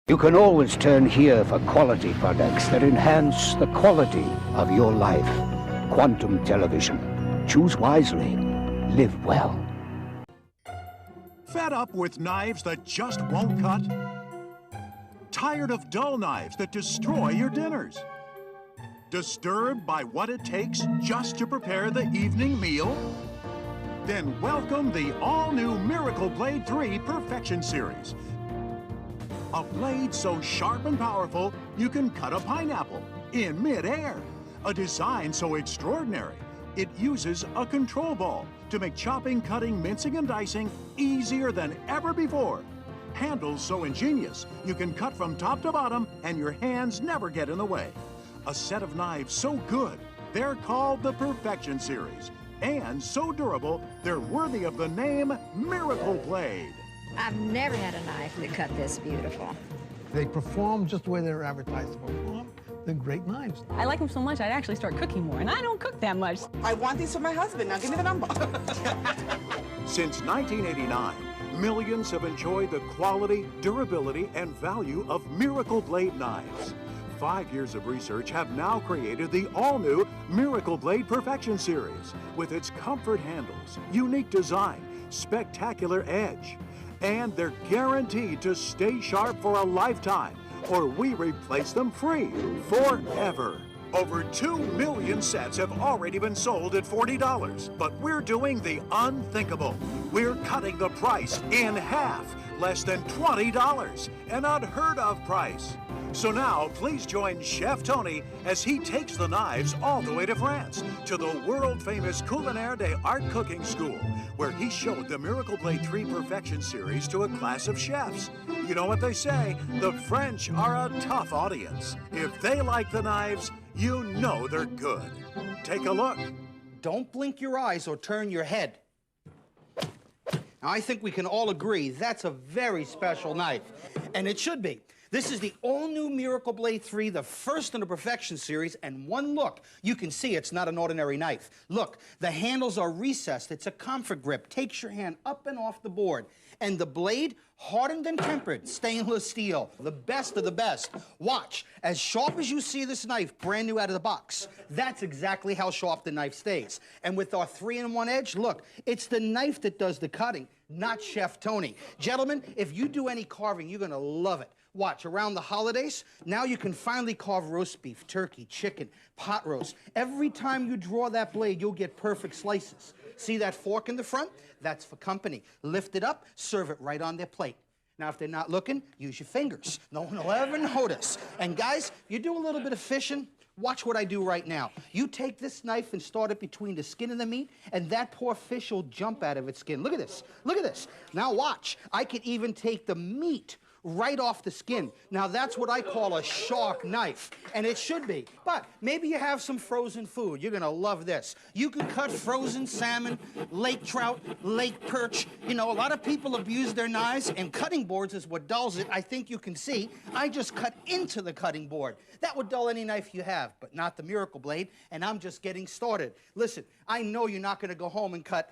You can always turn here for quality products that enhance the quality of your life. Quantum Television. Choose wisely. Live well. Fed up with knives that just won't cut? Tired of dull knives that destroy your dinners? Disturbed by what it takes just to prepare the evening meal? Then welcome the all-new Miracle Blade 3 Perfection Series. A blade so sharp and powerful, you can cut a pineapple in mid-air. A design so extraordinary, it uses a control ball to make chopping, cutting, mincing, and dicing easier than ever before. Handles so ingenious, you can cut from top to bottom and your hands never get in the way. A set of knives so good, they're called the Perfection Series. And so durable, they're worthy of the name Miracle Blade. I've never had a knife that cut this beautiful. They perform just the way they're advertised to perform. They're great knives. I like them so much, I'd actually start cooking more, and I don't cook that much. I want these for my husband. Now give me the number. Since 1989, millions have enjoyed the quality, durability, and value of Miracle Blade knives. 5 years of research have now created the all-new Miracle Blade Perfection Series with its comfort handles, unique design, spectacular edge, and they're guaranteed to stay sharp for a lifetime, or we replace them free forever. Over 2 million sets have already been sold at $40, but we're doing the unthinkable. We're cutting the price in half, less than $20, an unheard of price. So now, please join Chef Tony as he takes the knives all the way to France, to the world-famous Culinaire des Arts Cooking School, where he showed the Miracle Blade 3 Perfection Series to a class of chefs. You know what they say, the French are a tough audience. If they like the knives, you know they're good. Take a look. Don't blink your eyes or turn your head. Now, I think we can all agree that's a very special knife, and it should be. This is the all-new Miracle Blade 3, the first in the Perfection Series, and one look, you can see it's not an ordinary knife. Look, the handles are recessed. It's a comfort grip. Takes your hand up and off the board. And the blade, hardened and tempered, stainless steel, the best of the best. Watch, as sharp as you see this knife, brand new out of the box, that's exactly how sharp the knife stays. And with our 3-in-1 edge, look, it's the knife that does the cutting, not Chef Tony. Gentlemen, if you do any carving, you're gonna love it. Watch, around the holidays, now you can finally carve roast beef, turkey, chicken, pot roast. Every time you draw that blade, you'll get perfect slices. See that fork in the front? That's for company. Lift it up, serve it right on their plate. Now, if they're not looking, use your fingers. No one will ever notice. And guys, you do a little bit of fishing, watch what I do right now. You take this knife and start it between the skin and the meat, and that poor fish will jump out of its skin. Look at this. Look at this. Now watch. I could even take the meat right off the skin. Now that's what I call a shark knife, and it should be. But maybe you have some frozen food. You're gonna love this. You can cut frozen salmon, lake trout, lake perch. You know, a lot of people abuse their knives, and cutting boards is what dulls it. I think you can see, I just cut into the cutting board. That would dull any knife you have, but not the Miracle Blade, and I'm just getting started. Listen, I know you're not gonna go home and cut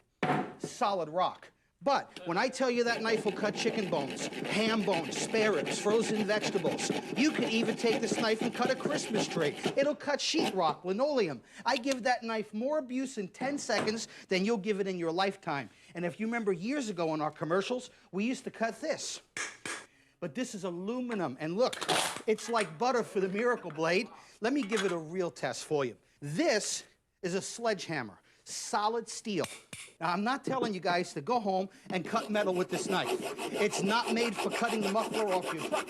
solid rock. But when I tell you that knife will cut chicken bones, ham bones, spare ribs, frozen vegetables, you could even take this knife and cut a Christmas tree. It'll cut sheetrock, linoleum. I give that knife more abuse in 10 seconds than you'll give it in your lifetime. And if you remember years ago in our commercials, we used to cut this. But this is aluminum, and look, it's like butter for the Miracle Blade. Let me give it a real test for you. This is a sledgehammer. Solid steel. Now, I'm not telling you guys to go home and cut metal with this knife. It's not made for cutting the muffler off your truck.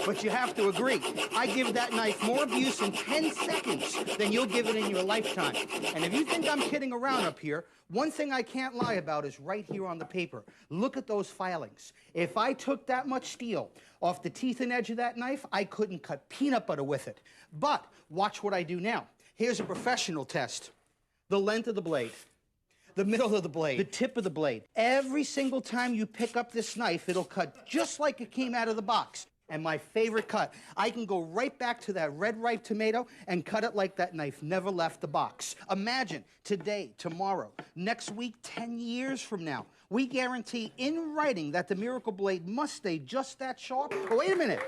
But you have to agree, I give that knife more abuse in 10 seconds than you'll give it in your lifetime. And if you think I'm kidding around up here, one thing I can't lie about is right here on the paper. Look at those filings. If I took that much steel off the teeth and edge of that knife, I couldn't cut peanut butter with it. But watch what I do now. Here's a professional test. The length of the blade, the middle of the blade, the tip of the blade. Every single time you pick up this knife, it'll cut just like it came out of the box. And my favorite cut, I can go right back to that red ripe tomato and cut it like that knife never left the box. Imagine today, tomorrow, next week, 10 years from now, we guarantee in writing that the Miracle Blade must stay just that sharp. But wait a minute.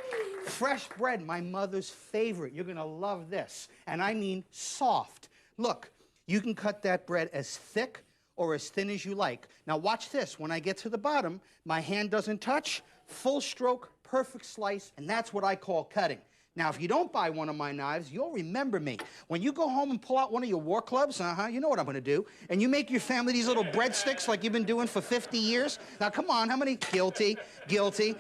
Fresh bread, my mother's favorite. You're gonna love this. And I mean soft. Look, you can cut that bread as thick or as thin as you like. Now watch this. When I get to the bottom, my hand doesn't touch. Full stroke, perfect slice, and that's what I call cutting. Now, if you don't buy one of my knives, you'll remember me. When you go home and pull out one of your war clubs, you know what I'm gonna do, and you make your family these little breadsticks like you've been doing for 50 years. Now, come on, how many? Guilty, guilty,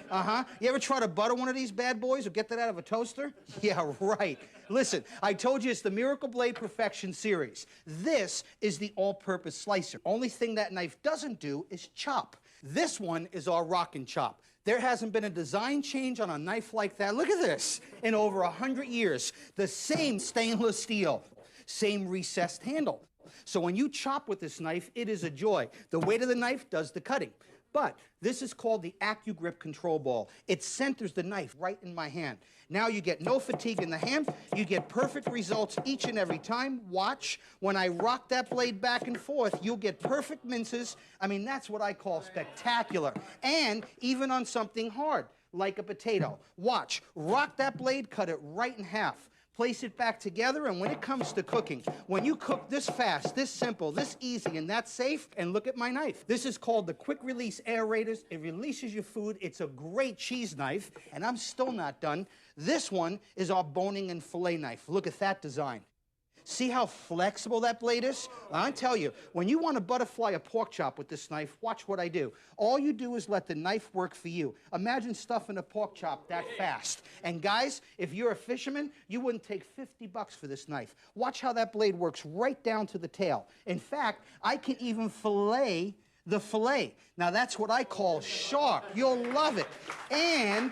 You ever try to butter one of these bad boys or get that out of a toaster? Yeah, right. Listen, I told you it's the Miracle Blade Perfection series. This is the all-purpose slicer. Only thing that knife doesn't do is chop. This one is our rock and chop. There hasn't been a design change on a knife like that. Look at this. In over 100 years, the same stainless steel, same recessed handle. So when you chop with this knife, it is a joy. The weight of the knife does the cutting. But this is called the AccuGrip control ball. It centers the knife right in my hand. Now you get no fatigue in the hand. You get perfect results each and every time. Watch. When I rock that blade back and forth, you'll get perfect minces. I mean, that's what I call spectacular. And even on something hard, like a potato. Watch. Rock that blade, cut it right in half. Place it back together, and when it comes to cooking, when you cook this fast, this simple, this easy, and that safe, and look at my knife. This is called the Quick Release Aerators. It releases your food. It's a great cheese knife, and I'm still not done. This one is our boning and fillet knife. Look at that design. See how flexible that blade is? I tell you, when you want to butterfly a pork chop with this knife, watch what I do. All you do is let the knife work for you. Imagine stuffing a pork chop that fast. And guys, if you're a fisherman, you wouldn't take 50 bucks for this knife. Watch how that blade works right down to the tail. In fact, I can even fillet the fillet. Now that's what I call sharp. You'll love it. And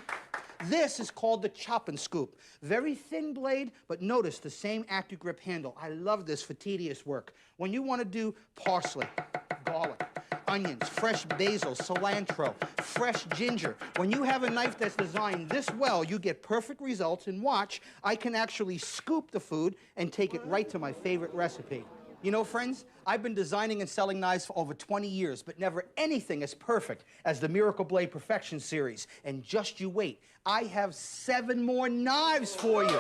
this is called the chop and scoop. Very thin blade, but notice the same AccuGrip handle. I love this for tedious work. When you want to do parsley, garlic, onions, fresh basil, cilantro, fresh ginger, when you have a knife that's designed this well, you get perfect results. And watch, I can actually scoop the food and take it right to my favorite recipe. You know, friends, I've been designing and selling knives for over 20 years, but never anything as perfect as the Miracle Blade Perfection series. And just you wait, I have 7 more knives for you.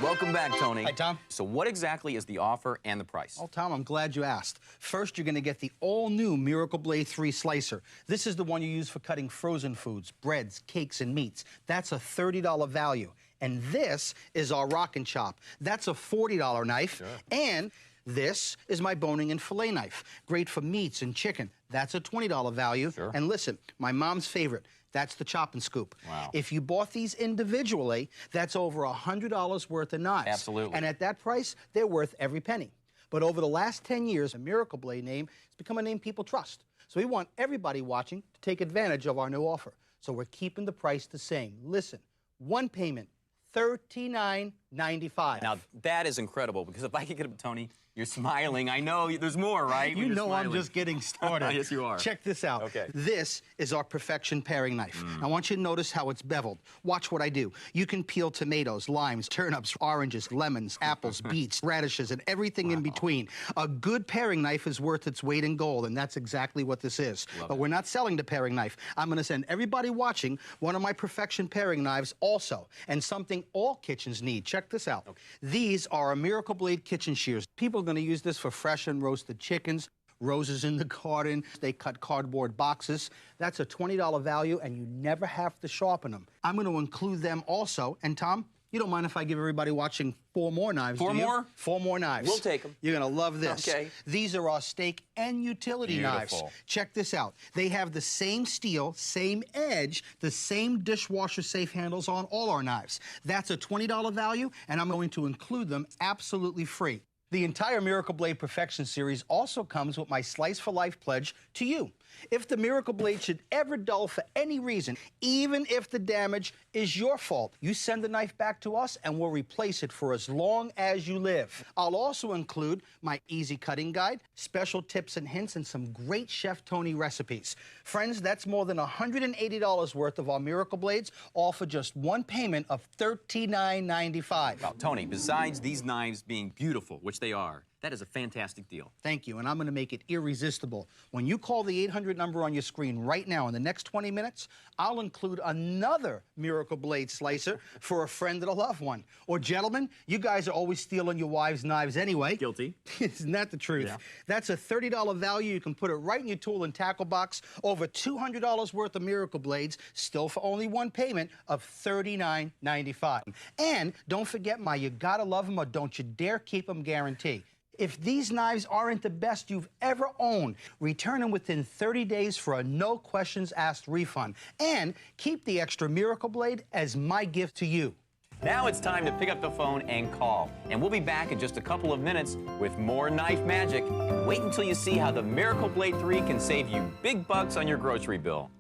Welcome back, Tony. Hi, Tom. So what exactly is the offer and the price? Oh, Tom, I'm glad you asked. First, you're going to get the all-new Miracle Blade 3 Slicer. This is the one you use for cutting frozen foods, breads, cakes, and meats. That's a $30 value. And this is our Rock and Chop. That's a $40 knife. Sure. And this is my boning and fillet knife. Great for meats and chicken. That's a $20 value. Sure. And listen, my mom's favorite. That's the chop and scoop. Wow. If you bought these individually, that's over $100 worth of knives. Absolutely. And at that price, they're worth every penny. But over the last 10 years, the Miracle Blade name has become a name people trust. So we want everybody watching to take advantage of our new offer. So we're keeping the price the same. Listen, one payment, $39.95. Now, that is incredible, because if I could get up, Tony, you're smiling. I know there's more, right? You know I'm just getting started. Yes, you are. Check this out. Okay. This is our Perfection paring knife. I want you to notice how it's beveled. Watch what I do. You can peel tomatoes, limes, turnips, oranges, lemons, apples, beets, radishes, and everything in between. A good paring knife is worth its weight in gold, and that's exactly what this is. But we're not selling the paring knife. I'm going to send everybody watching one of my Perfection paring knives also, and something all kitchens need. Check this out. Okay. These are a Miracle Blade kitchen shears. People are going to use this for fresh and roasted chickens, roses in the garden. They cut cardboard boxes. That's a $20 value, and you never have to sharpen them. I'm going to include them also. And Tom, you don't mind if I give everybody watching 4 more knives, do you? 4 more? 4 more knives. We'll take them. You're going to love this. Okay. These are our steak and utility knives. Check this out. They have the same steel, same edge, the same dishwasher-safe handles on all our knives. That's a $20 value, and I'm going to include them absolutely free. The entire Miracle Blade Perfection series also comes with my Slice for Life pledge to you. If the Miracle Blade should ever dull for any reason, even if the damage is your fault, you send the knife back to us and we'll replace it for as long as you live. I'll also include my easy cutting guide, special tips and hints, and some great Chef Tony recipes. Friends, that's more than $180 worth of our Miracle Blades, all for just one payment of $39.95. Well, Tony, besides these knives being beautiful, which they are, That is a fantastic deal. Thank you, and I'm going to make it irresistible. When you call the 800 number on your screen right now in the next 20 minutes, I'll include another Miracle Blade slicer for a friend and a loved one. Or, gentlemen, you guys are always stealing your wives' knives anyway. Guilty. Isn't that the truth? Yeah. That's a $30 value. You can put it right in your tool and tackle box. Over $200 worth of Miracle Blades, still for only one payment of $39.95. And don't forget my you gotta love them or don't you dare keep them guarantee. If these knives aren't the best you've ever owned, return them within 30 days for a no questions asked refund. And keep the extra Miracle Blade as my gift to you. Now it's time to pick up the phone and call. And we'll be back in just a couple of minutes with more knife magic. Wait until you see how the Miracle Blade 3 can save you big bucks on your grocery bill.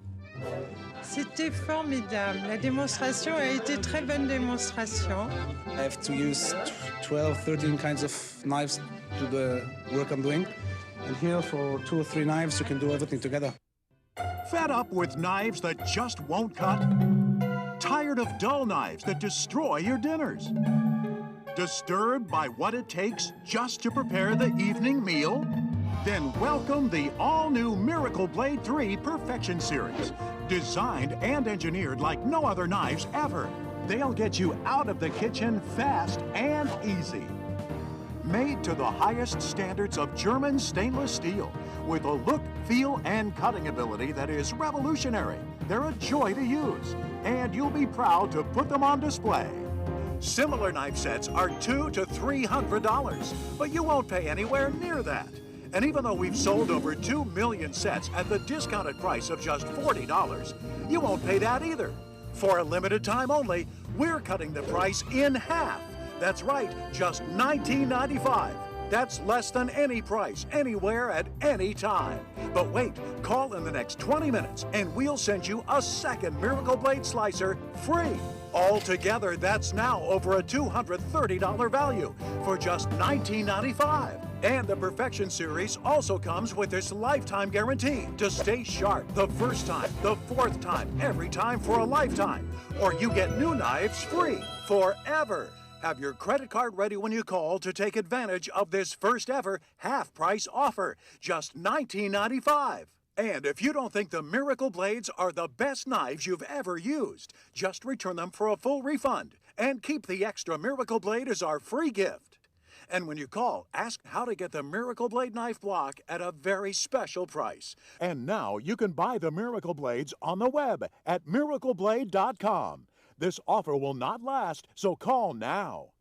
C'était formidable. La démonstration a été très bonne démonstration. I have to use 12, 13 kinds of knives to do the work I'm doing. And here, for 2 or 3 knives, you can do everything together. Fed up with knives that just won't cut? Tired of dull knives that destroy your dinners? Disturbed by what it takes just to prepare the evening meal? Then welcome the all-new Miracle Blade 3 Perfection Series. Designed and engineered like no other knives ever. They'll get you out of the kitchen fast and easy. Made to the highest standards of German stainless steel, with a look, feel, and cutting ability that is revolutionary. They're a joy to use, and you'll be proud to put them on display. Similar knife sets are $200 to $300, but you won't pay anywhere near that. And even though we've sold over 2 million sets at the discounted price of just $40, you won't pay that either. For a limited time only, we're cutting the price in half. That's right, just $19.95. That's less than any price, anywhere, at any time. But wait, call in the next 20 minutes, and we'll send you a second Miracle Blade Slicer free. Altogether, that's now over a $230 value for just $19.95. And the Perfection Series also comes with this lifetime guarantee to stay sharp the first time, the fourth time, every time for a lifetime. Or you get new knives free forever. Have your credit card ready when you call to take advantage of this first ever half-price offer, just $19.95. And if you don't think the Miracle Blades are the best knives you've ever used, just return them for a full refund and keep the extra Miracle Blade as our free gift. And when you call, ask how to get the Miracle Blade knife block at a very special price. And now you can buy the Miracle Blades on the web at miracleblade.com. This offer will not last, so call now.